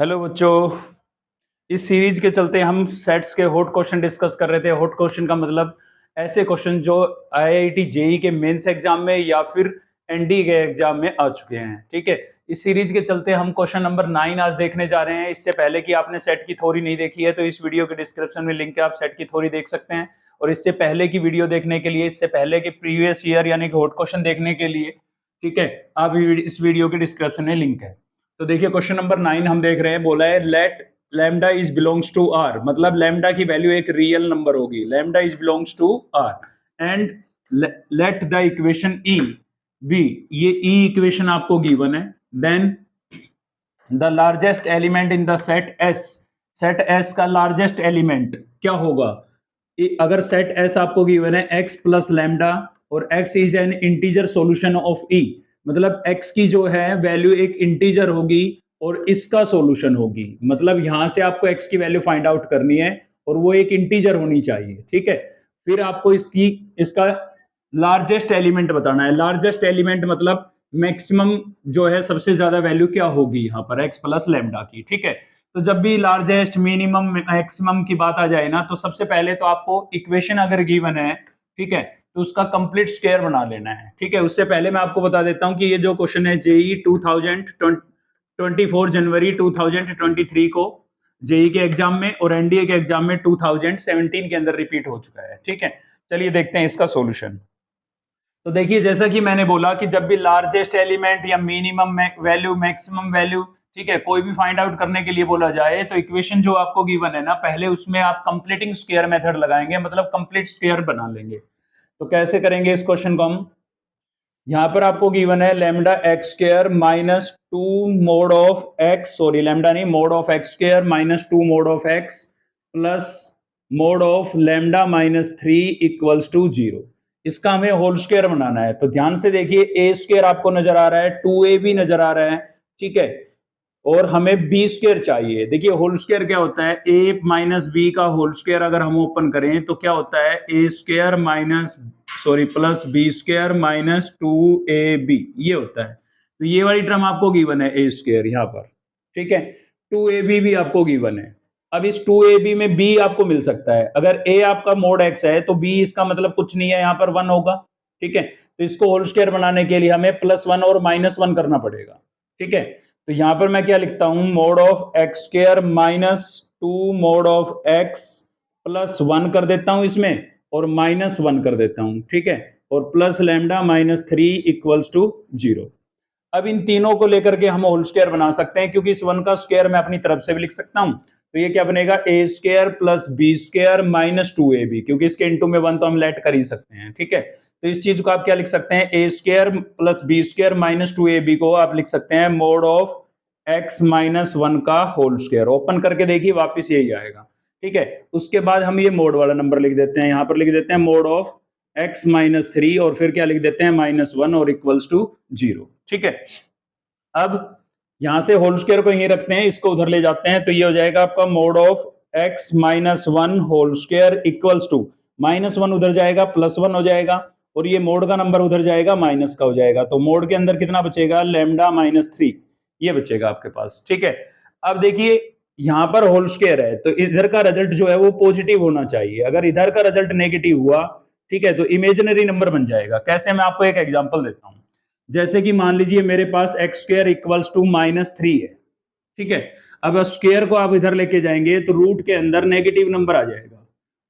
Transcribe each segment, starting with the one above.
Hello बच्चों। इस series के चलते हम सेट्स के हॉट क्वेश्चन डिस्कस कर रहे थे। हॉट क्वेश्चन का मतलब ऐसे क्वेश्चन जो आईआईटी जेई के मेंस एग्जाम में या फिर एनडी के एग्जाम में आ चुके हैं। ठीक है, इस सीरीज के चलते हम क्वेश्चन नंबर 9 आज देखने जा रहे हैं। इससे पहले कि आपने सेट की थ्योरी नहीं देखी है तो इस वीडियो के डिस्क्रिप्शन में लिंक है, आप सेट की थ्योरी देख सकते हैं। और इससे पहले की वीडियो देखने के लिए, इससे पहले के प्रीवियस ईयर यानी कि हॉट क्वेश्चन देखने के लिए, ठीक है, आप इस वीडियो के डिस्क्रिप्शन में लिंक है। तो देखिए क्वेश्चन नंबर 9 हम देख रहे हैं। बोला है let lambda is belongs to R, मतलब लैम्डा की वैल्यू एक रियल नंबर होगी। Lambda is belongs to R and let the equation E be, ये ई इक्वेशन आपको गिवन है। Then the largest element in the set S, set S का largest element क्या होगा? अगर सेट एस आपको गिवन है एक्स प्लस लैम्डा और x is an integer solution of E, मतलब एक्स की जो है वैल्यू एक इंटीजर होगी और इसका सॉल्यूशन होगी। मतलब यहां से आपको एक्स की वैल्यू फाइंड आउट करनी है और वो एक इंटीजर होनी चाहिए। ठीक है, फिर आपको इसका लार्जेस्ट एलिमेंट बताना है। लार्जेस्ट एलिमेंट मतलब मैक्सिमम जो है सबसे ज्यादा वैल्यू क्या होगी यहाँ पर एक्स प्लस लैम्डा की। ठीक है, तो जब भी लार्जेस्ट मिनिमम मैक्सिमम की बात आ जाए ना, तो सबसे पहले तो आपको इक्वेशन अगर गिवन है, ठीक है, तो उसका कंप्लीट स्क्वायर बना लेना है। ठीक है, उससे पहले मैं आपको बता देता हूं कि ये जो क्वेश्चन है जेई 2024 जनवरी 2023 को जेई के एग्जाम में और एनडीए के एग्जाम में 2017 के अंदर रिपीट हो चुका है। ठीक है, चलिए देखते हैं इसका सॉल्यूशन। तो देखिए जैसा कि मैंने बोला कि जब भी लार्जेस्ट एलिमेंट या मिनिमम वैल्यू मैक्सिमम वैल्यू, ठीक है, कोई भी फाइंड आउट करने के लिए बोला जाए तो इक्वेशन जो आपको गिवन है ना, पहले उसमें आप कंप्लीटिंग स्क्वायर मेथड लगाएंगे, मतलब कंप्लीट स्क्वायर बना लेंगे। तो कैसे करेंगे इस क्वेश्चन को हम? यहाँ पर आपको गिवन है lambda x square minus 2 mod of x, sorry lambda नहीं, mod of x square minus 2 mod of x plus mod of lambda minus 3 equals to 0। इसका हमें होल स्क्वायर बनाना है। तो ध्यान से देखिए, ए स्क्वायर आपको नजर आ रहा है, 2a भी नजर आ रहा है, ठीक है, और हमें बी स्क्वायर चाहिए। देखिए होल स्क्वायर क्या होता है, ए माइनस बी का होल स्क्वायर अगर हम ओपन करें तो क्या होता है, A square minus sorry plus B square minus 2ab, ये होता है। तो ये वाली टर्म आपको गिवन है ए स्क्वायर यहाँ पर, ठीक है। 2ab भी आपको गिवन है। अब इस 2ab में b आपको मिल सकता है। अगर a आपका मोड x है तो b इसका मतलब कुछ नहीं है, यहाँ पर 1 होगा। ठीक है, तो इसको होल स्क्वायर बनाने के लिए हमें +1 और -1 करना पड़ेगा। ठीक है, तो यहां पर मैं क्या लिखता हूं, mode of x square minus 2 mod of x plus 1 कर देता हूं इसमें और -1 कर देता हूं। ठीक है, और plus lambda minus 3 equals to 0। अब इन तीनों को लेकर के हम होल स्क्वायर बना सकते हैं, क्योंकि इस 1 का स्क्वायर मैं अपनी तरफ से भी लिख सकता हूं। तो ये क्या बनेगा, A square plus B square minus 2ab, क्योंकि इसके इंटू में 1 तो हम लेट कर ही सकते हैं। ठीक है, तो इस चीज को आप क्या लिख सकते हैं, A square plus B square minus 2ab को आप लिख सकते हैं मोड ऑफ एक्स माइनस 1 का होल स्क्वायर। ओपन करके देखिए वापिस यही आएगा। ठीक है, उसके बाद हम ये मोड वाला नंबर लिख देते हैं, यहाँ पर लिख देते हैं मोड ऑफ एक्स माइनस 3 और फिर क्या लिख देते हैं -1 और इक्वल्स टू 0। ठीक है, अब यहां से होल स्क्वायर को यहीं रखते हैं, इसको उधर ले जाते हैं, तो ये हो जाएगा आपका mod of x minus 1 whole square equals to -1 उधर जाएगा, +1 हो जाएगा, और ये मोड का नंबर उधर जाएगा, माइनस का हो जाएगा। तो मोड के अंदर कितना बचेगा, लैम्डा -3, ये बचेगा आपके पास। ठीक है, अब देखिए यहां पर होल स्क्वायर है तो इधर का रिजल्ट जो है वो पॉजिटिव होना चाहिए। अगर इधर का रिजल्ट नेगेटिव हुआ, ठीक है, तो इमेजिनरी नंबर बन जाएगा। कैसे, मैं आपको एक एग्जांपल देता हूं। जैसे कि मान लीजिए मेरे पास एक्स स्क्वायर इक्वल्स टू -3 है। ठीक है, अब स्क्वायर को आप इधर लेके जाएंगे तो रूट के अंदर नेगेटिव नंबर आ जाएगा,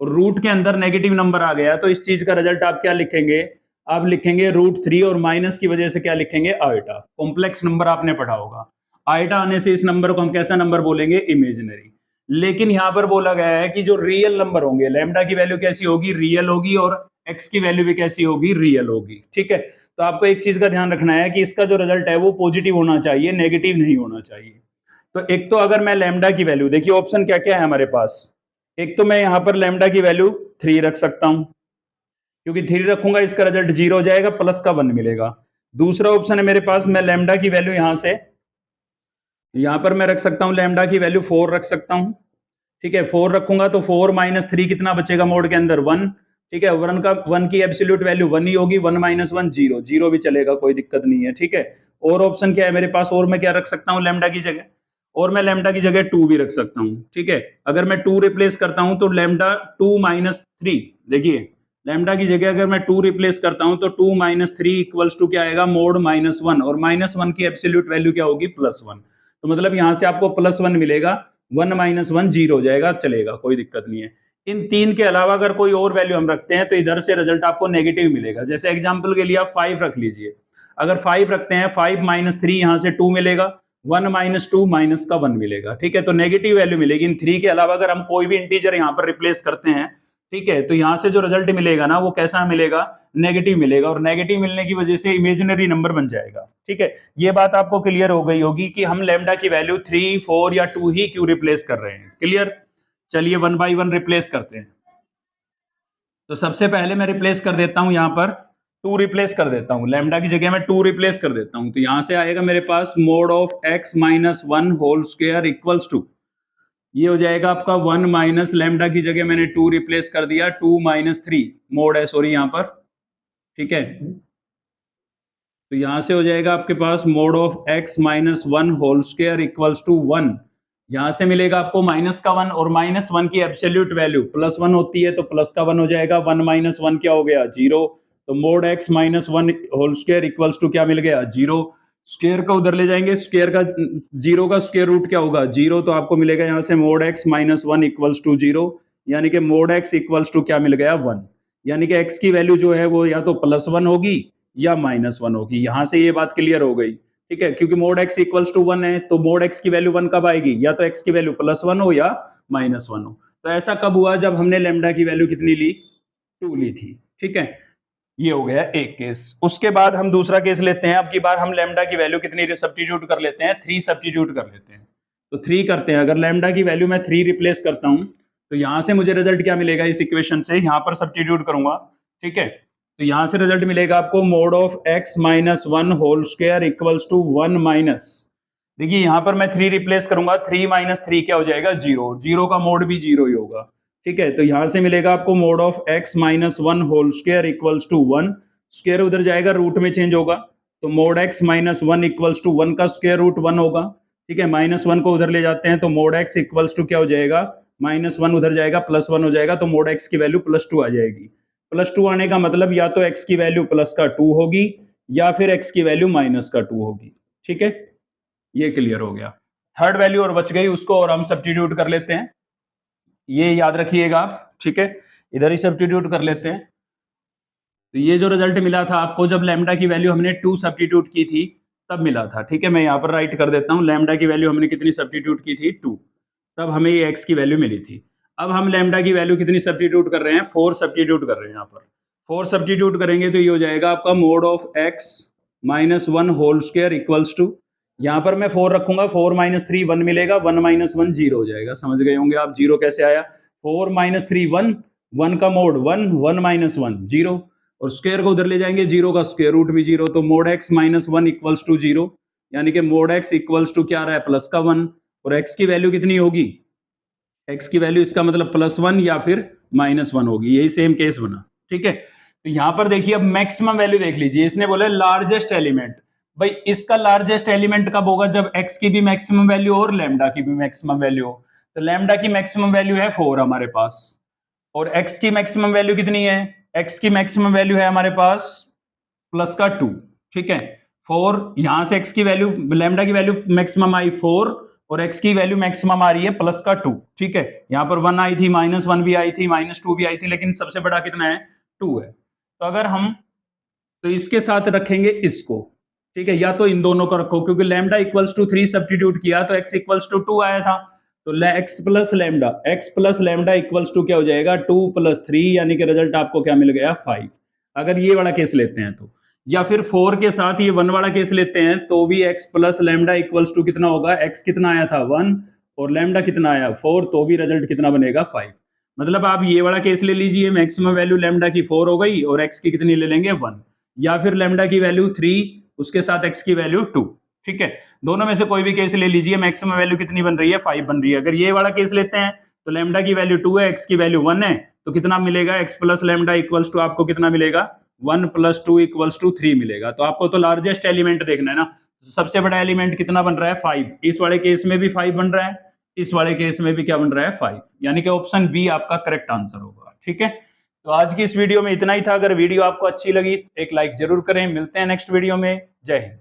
और रूट के अंदर नेगेटिव नंबर आ गया तो इस चीज का रिजल्ट आप क्या लिखेंगे, आप लिखेंगे √3 और माइनस की वजह से क्या लिखेंगे, आयटा। कॉम्प्लेक्स नंबर आपने पढ़ा होगा, आयटा आने से इस नंबर को हम कैसा नंबर बोलेंगे, इमेजिनरी। लेकिन यहां पर बोला गया है कि जो रियल नंबर होंगे, लैम्डा की वैल्यू कैसी होगी, रियल होगी, और एक्स की वैल्यू भी कैसी होगी, रियल होगी। ठीक है, तो आपको एक चीज का ध्यान रखना है कि इसका जो रिजल्ट है वो पॉजिटिव होना चाहिए, नेगेटिव नहीं होना चाहिए। तो एक तो अगर मैं लैम्डा की वैल्यू, देखिए ऑप्शन क्या क्या है हमारे पास, एक तो मैं यहां पर लैम्डा की वैल्यू 3 रख सकता हूं, क्योंकि 3 रखूंगा इसका रिजल्ट 0 हो जाएगा, प्लस का 1 मिलेगा। दूसरा ऑप्शन है मेरे पास, मैं लैम्डा की वैल्यू यहां पर मैं रख सकता हूं, लैम्डा की वैल्यू 4 रख सकता हूं। ठीक है, 4 रखूंगा तो 4 - 3 कितना बचेगा मोड के अंदर, 1। ठीक है, 1 की एब्सोल्यूट वैल्यू 1 ही होगी, 1 - 1 0, 0 भी चलेगा, कोई दिक्कत नहीं है। ठीक है, और ऑप्शन क्या है मेरे पास, और मैं क्या रख सकता हूँ लैम्डा की जगह, और मैं लैम्डा की जगह 2 भी रख सकता हूँ, ठीक है। अगर मैं 2 रिप्लेस करता हूँ तो लैम्डा 2 माइनस 3, देखिए लैम्डा की जगह अगर मैं 2 रिप्लेस करता हूँ तो 2 माइनस 3 इक्वल्स टू क्या आएगा, मोड -1, और -1 की एब्सोल्यूट वैल्यू क्या होगी, +1। तो मतलब यहाँ से आपको +1 मिलेगा, 1 माइनस 1 0 हो जाएगा, चलेगा, कोई दिक्कत नहीं है। इन 3 के अलावा अगर कोई और वैल्यू हम रखते हैं तो इधर से रिजल्ट आपको नेगेटिव मिलेगा। जैसे एग्जाम्पल के लिए आप 5 रख लीजिए, अगर 5 रखते हैं, 5 माइनस 3 यहाँ से 2 मिलेगा, 1 माइनस 2 माइनस का 1 मिलेगा, ठीक है। तो नेगेटिव वैल्यू मिलेगी इन 3 के अलावा। अगर हम कोई भी इंटीजर यहाँ पर रिप्लेस करते हैं, ठीक है, तो यहाँ से जो रिजल्ट मिलेगा ना वो कैसा मिलेगा, नेगेटिव मिलेगा, और नेगेटिव मिलने की वजह से इमेजिनरी नंबर बन जाएगा, ठीक है। ये बात आपको क्लियर हो गई होगी कि हम लैम्डा की वैल्यू 3, 4 या 2 ही क्यों रिप्लेस कर रहे हैं, क्लियर। चलिए 1 बाई 1 रिप्लेस करते हैं। तो सबसे पहले मैं रिप्लेस कर देता हूं, यहां पर 2 रिप्लेस कर देता हूं, लैम्डा की जगह मैं 2 रिप्लेस कर देता हूं। तो यहां से आएगा मेरे पास mod of x minus 1 whole square equals to, ये हो जाएगा आपका 1 माइनस लैम्डा की जगह मैंने 2 रिप्लेस कर दिया, 2 माइनस 3 मोड है, सॉरी यहाँ पर, ठीक है। तो यहां से हो जाएगा आपके पास mod of x minus 1 whole square equals to 1, यहां से मिलेगा आपको माइनस का 1, और माइनस 1 की एब्सोल्यूट वैल्यू +1 होती है, तो प्लस का 1 हो जाएगा, 1 माइनस 1 क्या हो गया, 0। तो mod x minus 1 whole square equals to क्या मिल गया, 0। स्क्वायर का उधर ले जाएंगे, स्क्वायर का 0 का स्क्वायर रूट क्या होगा, 0। तो आपको मिलेगा यहाँ से mod x minus 1 equals to 0, यानी कि मोड x इक्वल्स टू क्या मिल गया, 1। यानी कि x की वैल्यू जो है वो या तो +1 होगी या -1 होगी। यहां से ये बात क्लियर हो गई, ठीक है, क्योंकि मोड x इक्वल्स टू 1 है, तो मोड x की वैल्यू 1 कब आएगी, या तो x की वैल्यू +1 हो या -1 हो। तो ऐसा कब हुआ, जब हमने लैम्डा की वैल्यू कितनी ली, 2 ली थी, ठीक है। ये हो गया एक केस। उसके बाद हम दूसरा केस लेते हैं। अब की बार हम लैम्डा की वैल्यू कितनी सब्स्टिट्यूट कर लेते हैं, 3 सब्स्टिट्यूट कर लेते हैं। तो 3 करते हैं, अगर लैम्डा की वैल्यू मैं 3 रिप्लेस करता हूं तो यहां से मुझे रिजल्ट क्या मिलेगा, इस इक्वेशन से यहां पर सब्स्टिट्यूट करूंगा, ठीक है। तो यहां से रिजल्ट मिलेगा आपको mod of x minus 1 whole square equals to 1 minus, देखिए यहां पर मैं 3 रिप्लेस करूंगा, 3 माइनस 3 क्या हो जाएगा, 0। 0 का मोड भी 0 ही होगा, ठीक है। तो यहां से मिलेगा आपको mod of x minus 1 whole square equals to 1, square उधर जाएगा, रूट में चेंज होगा, तो mod x minus 1 equals to 1 का स्क्वायर रूट 1 होगा, ठीक है। -1 को उधर ले जाते हैं तो मोड x इक्वल्स टू क्या हो जाएगा, -1 उधर जाएगा, +1 हो जाएगा, तो मोड x की वैल्यू +2 आ जाएगी। +2 आने का मतलब या तो x की वैल्यू प्लस का 2 होगी या फिर x की वैल्यू माइनस का 2 होगी, ठीक है। ये क्लियर हो गया। थर्ड वैल्यू और बच गई, उसको और हम सब्स्टिट्यूट कर लेते हैं, ये याद रखिएगा आप, ठीक है। इधर ही सब्स्टिट्यूट कर लेते हैं। तो ये जो रिजल्ट मिला था आपको जब लैम्डा की वैल्यू हमने 2 सब्स्टिट्यूट की थी तब मिला था, ठीक है। मैं यहाँ पर राइट कर देता हूँ, लैम्डा की वैल्यू हमने कितनी सब्स्टिट्यूट की थी, 2, तब हमें ये x की वैल्यू मिली थी। अब हम लैम्डा की वैल्यू कितनी सब्स्टिट्यूट कर रहे हैं, 4 सब्स्टिट्यूट कर रहे हैं। यहाँ पर 4 सब्स्टिट्यूट करेंगे तो ये हो जाएगा आपका mod of x minus 1 whole square equals to, यहाँ पर मैं 4 रखूंगा, 4 माइनस 3 1 मिलेगा, 1 माइनस 1 0 हो जाएगा। समझ गए होंगे आप 0 कैसे आया, 4 माइनस 3 1, 1 का मोड 1, 1 माइनस 1 0, और स्क्वायर को उधर ले जाएंगे, 0 का स्क्वायर रूट भी 0, तो mod x minus 1 equals to 0, यानी कि मोड x इक्वल्स टू क्या आ रहा है, प्लस का 1, और x की वैल्यू कितनी होगी, x की वैल्यू इसका मतलब +1 या फिर -1 होगी, यही सेम केस बना, ठीक है। तो यहां पर देखिए अब मैक्सिमम वैल्यू देख लीजिए, इसने बोला लार्जेस्ट एलिमेंट, भाई इसका लार्जेस्ट एलिमेंट कब होगा, जब x की भी मैक्सिमम वैल्यू और लैम्डा की भी मैक्सिमम वैल्यू हो। तो लैम्डा की मैक्सिमम वैल्यू है 4 हमारे पास, और x की मैक्सिमम वैल्यू कितनी है, x की मैक्सिमम वैल्यू है हमारे पास प्लस का 2, ठीक है। 4 यहां से x की वैल्यू, लैम्डा की वैल्यू मैक्सिमम आई 4 और x की वैल्यू मैक्सिमम आ रही है प्लस का 2, ठीक है। यहां पर 1 आई थी, -1 भी आई थी, -2 भी आई थी, लेकिन सबसे बड़ा कितना है, 2 है। तो अगर हम तो इसके साथ रखेंगे इसको, ठीक है, या तो इन दोनों को रखो, क्योंकि लैम्डा इक्वल्स टू 3 सब्स्टिट्यूट किया तो x इक्वल्स टू 2 आया था, तो x plus lambda equals to क्या हो जाएगा, 2 + 3, यानी कि रिजल्ट आपको क्या मिल गया, 5। अगर ये वाला केस लेते हैं तो, या फिर 4 के साथ ये 1 वाला केस लेते हैं तो भी x plus lambda equals to कितना होगा, x कितना आया था 1 और लैम्डा कितना आया 4, तो भी रिजल्ट कितना बनेगा, 5। मतलब आप ये वाला केस ले लीजिए, मैक्सिमम वैल्यू लैम्डा की 4 हो गई और x की कितनी ले लेंगे, 1, या फिर लैम्डा की वैल्यू 3 उसके साथ x की वैल्यू 2, ठीक है। दोनों में से कोई भी केस ले लीजिए, मैक्सिमम वैल्यू कितनी बन रही है, 5 बन रही है। अगर ये वाला केस लेते हैं तो लैम्डा की वैल्यू 2 है, x की वैल्यू 1 है, तो कितना मिलेगा, x plus lambda equals to आपको कितना मिलेगा, 1 + 2 = 3 मिलेगा। तो आपको तो लार्जेस्ट एलिमेंट देखना है ना, सबसे बड़ा एलिमेंट कितना बन रहा है 5, इस वाले केस में भी 5 बन रहा है, इस वाले केस में भी क्या बन रहा है 5, यानी कि ऑप्शन बी आपका करेक्ट आंसर होगा। ठीक है, तो आज की इस वीडियो में इतना ही था। अगर वीडियो आपको अच्छी लगी एक लाइक जरूर करें। मिलते हैं नेक्स्ट वीडियो में। जय हिंद।